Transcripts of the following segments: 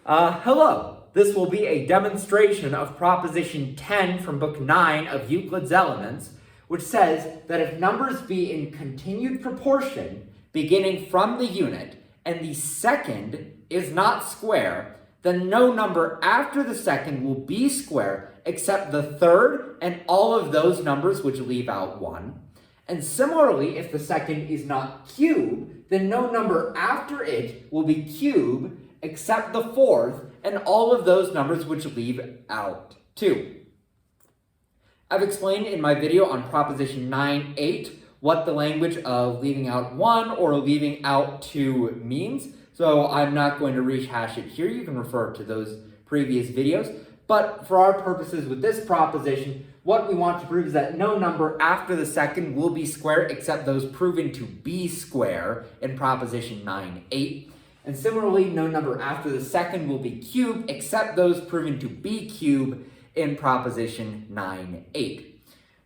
Hello. This will be a demonstration of Proposition 10 from Book 9 of Euclid's Elements, which says that if numbers be in continued proportion, beginning from the unit, and the second is not square, then no number after the second will be square except the third and all of those numbers which leave out 1. And similarly, if the second is not cube, then no number after it will be cube except the fourth and all of those numbers which leave out 2. I've explained in my video on Proposition 9.8 what the language of leaving out 1 or leaving out 2 means, so I'm not going to rehash it here. You can refer to those previous videos. But for our purposes with this proposition, what we want to prove is that no number after the second will be square except those proven to be square in Proposition 9.8. And similarly, no number after the second will be cube except those proven to be cube in Proposition 9.8.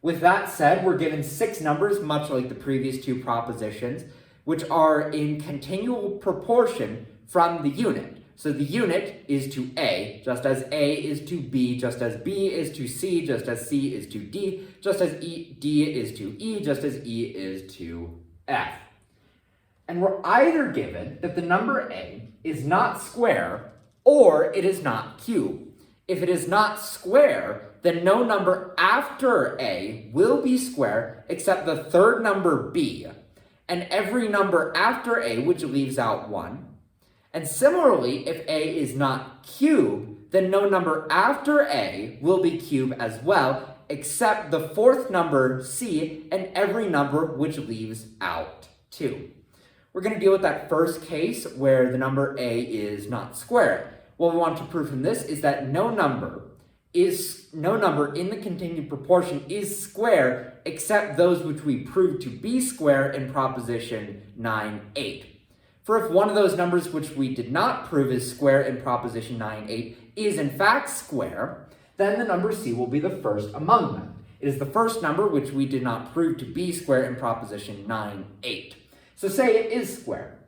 With that said, we're given 6 numbers, much like the previous 2 propositions, which are in continual proportion from the unit. So the unit is to A, just as A is to B, just as B is to C, just as C is to D, just as D is to E, just as E is to F. And we're either given that the number A is not square or it is not cube. If it is not square, then no number after A will be square except the third number B, and every number after A which leaves out 1. And similarly, if A is not cube, then no number after A will be cube as well, except the fourth number C and every number which leaves out 2. We're going to deal with that first case where the number A is not square. What we want to prove from this is that no number in the continued proportion is square except those which we proved to be square in Proposition 9.8. For if one of those numbers which we did not prove is square in Proposition 9.8 is in fact square, then the number C will be the first among them. It is the first number which we did not prove to be square in Proposition 9.8. So say it is square.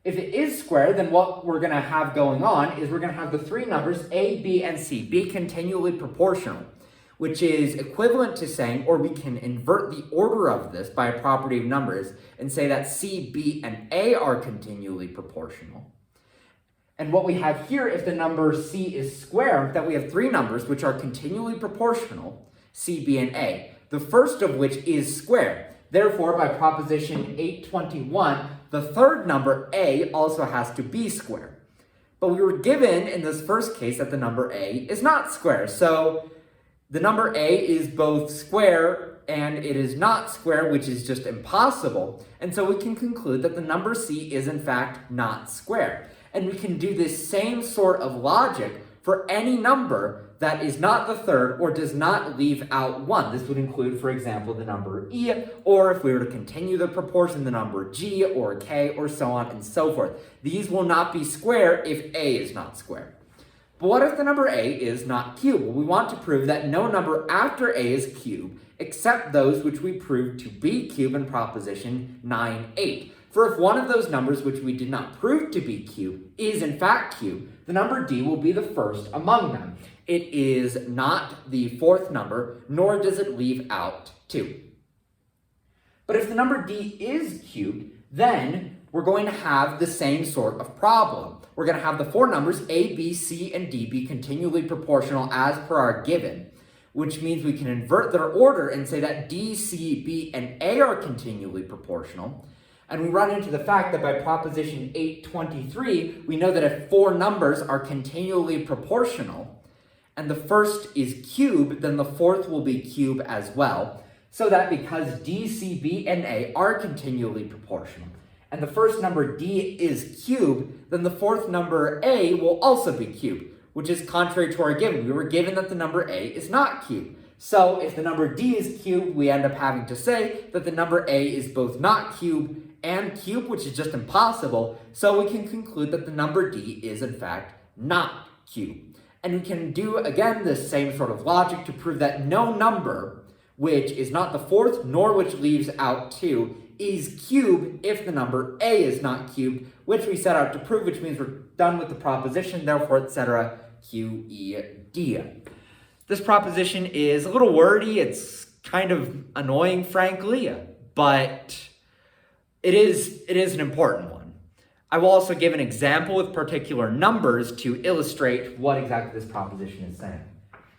If it is square, then what we're going to have going on is we're going to have the 3 numbers A, B, and C be continually proportional, which is equivalent to saying, or we can invert the order of this by a property of numbers and say that C, B, and A are continually proportional. And what we have here, if the number C is square, that we have 3 numbers which are continually proportional, C, B, and A, the first of which is square. Therefore, by Proposition 8.21, the third number, A, also has to be square. But we were given in this first case that the number A is not square. So the number A is both square and it is not square, which is just impossible. And so we can conclude that the number C is in fact not square. And we can do this same sort of logic for any number that is not the third or does not leave out 1. This would include, for example, the number E, or if we were to continue the proportion, the number G or K, or so on and so forth. These will not be square if A is not square. But what if the number A is not cube? Well, we want to prove that no number after A is cube, except those which we proved to be cube in Proposition 9.8. For if one of those numbers which we did not prove to be cube is in fact cube, the number D will be the first among them. It is not the fourth number, nor does it leave out 2. But if the number D is cubed, then we're going to have the same sort of problem. We're going to have the 4 numbers A, B, C, and D be continually proportional as per our given, which means we can invert their order and say that D, C, B, and A are continually proportional. And we run into the fact that by Proposition 8.23, we know that if 4 numbers are continually proportional, and the first is cube, then the fourth will be cube as well. So that because D, C, B, and A are continually proportional, and the first number D is cube, then the fourth number A will also be cube, which is contrary to our given. We were given that the number A is not cube. So if the number D is cube, we end up having to say that the number A is both not cube and cube, which is just impossible. So we can conclude that the number D is in fact not cube. And we can do, again, the same sort of logic to prove that no number which is not the fourth nor which leaves out 2 is cubed if the number a is not cubed, which we set out to prove, which means we're done with the proposition, therefore, etc., QED. This proposition is a little wordy, it's kind of annoying, frankly, but it is an important one. I will also give an example with particular numbers to illustrate what exactly this proposition is saying.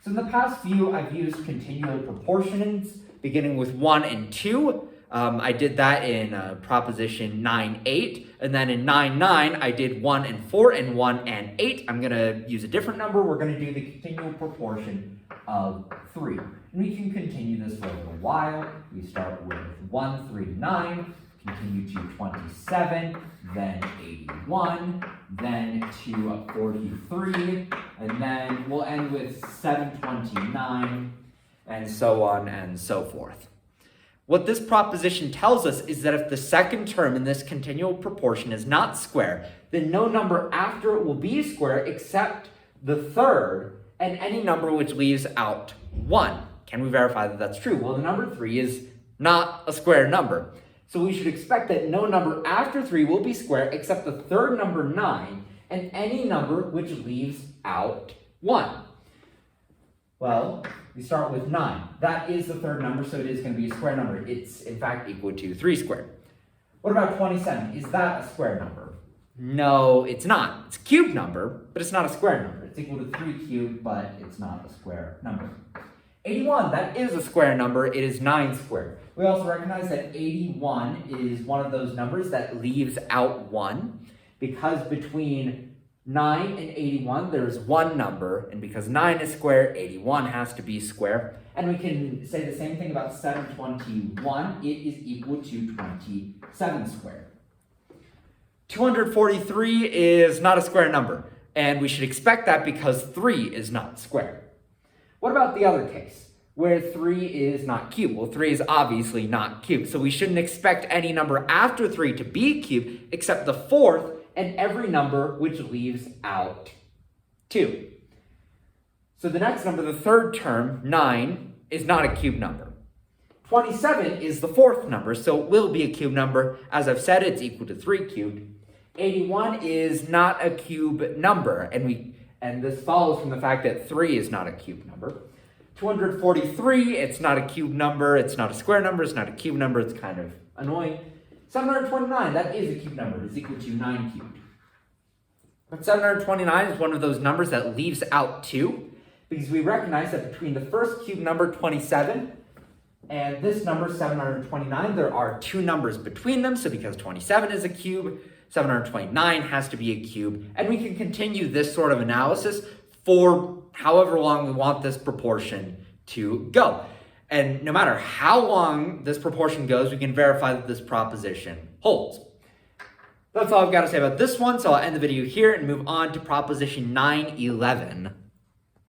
So in the past few, I've used continual proportions, beginning with 1 and 2. I did that in proposition 9.8, and then in 9.9, I did 1 and 4, and 1 and 8. I'm going to use a different number. We're going to do the continual proportion of 3. And we can continue this for a little while. We start with 1, 3, 9, continue to 27, then 81, then to 43, and then we'll end with 729, and so on and so forth. What this proposition tells us is that if the second term in this continual proportion is not square, then no number after it will be square except the third and any number which leaves out 1. Can we verify that that's true? Well, the number 3 is not a square number. So we should expect that no number after 3 will be square except the third number 9 and any number which leaves out 1. Well, we start with 9. That is the third number, so it is going to be a square number. It's, in fact, equal to 3 squared. What about 27? Is that a square number? No, it's not. It's a cubed number, but it's not a square number. It's equal to 3 cubed, but it's not a square number. 81, that is a square number. It is 9 squared. We also recognize that 81 is one of those numbers that leaves out 1, because between 9 and 81, there's one number, and because 9 is square, 81 has to be square. And we can say the same thing about 721. It is equal to 27 squared. 243 is not a square number, and we should expect that because 3 is not square. What about the other case, where 3 is not cubed? Well, 3 is obviously not cubed, so we shouldn't expect any number after 3 to be cubed except the fourth and every number which leaves out 2. So the next number, the third term, 9, is not a cube number. 27 is the fourth number, so it will be a cube number. As I've said, it's equal to 3 cubed. 81 is not a cube number, and this follows from the fact that 3 is not a cube number. 243, it's not a cube number, it's not a square number, it's not a cube number, it's kind of annoying. 729, that is a cube number, it's equal to 9 cubed. But 729 is one of those numbers that leaves out 2, because we recognize that between the first cube number, 27, and this number, 729, there are 2 numbers between them, so because 27 is a cube, 729 has to be a cube, and we can continue this sort of analysis for however long we want this proportion to go. And no matter how long this proportion goes, we can verify that this proposition holds. That's all I've got to say about this one, so I'll end the video here and move on to proposition 9.11.